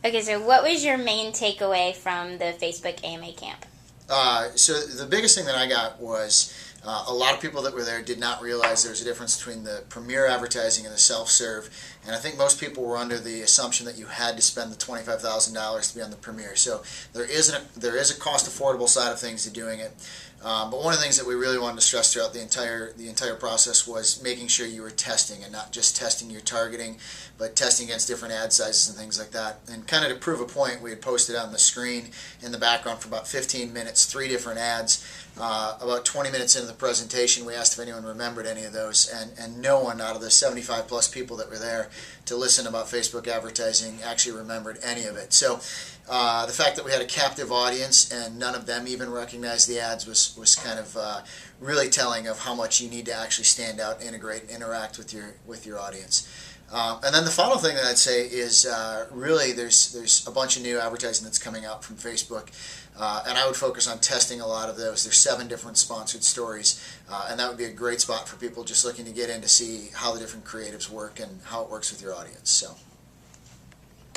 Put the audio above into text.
Okay, so what was your main takeaway from the Facebook AMA camp? So the biggest thing that I got was a lot of people that were there did not realize there was a difference between the premier advertising and the self-serve. And I think most people were under the assumption that you had to spend the $25,000 to be on the premier. So there is a cost affordable side of things to doing it. But one of the things that we really wanted to stress throughout the entire process was making sure you were testing, and not just testing your targeting, but testing against different ad sizes and things like that. And kind of to prove a point, we had posted on the screen in the background for about 15 minutes, 3 different ads. About 20 minutes into the presentation, we asked if anyone remembered any of those, and no one out of the 75 plus people that were there to listen about Facebook advertising actually remembered any of it. So the fact that we had a captive audience and none of them even recognized the ads was kind of really telling of how much you need to actually stand out, integrate, interact with your audience. And then the final thing that I'd say is really there's a bunch of new advertising that's coming out from Facebook, and I would focus on testing a lot of those. There's 7 different sponsored stories, and that would be a great spot for people just looking to get in to see how the different creatives work and how it works with your audience. So.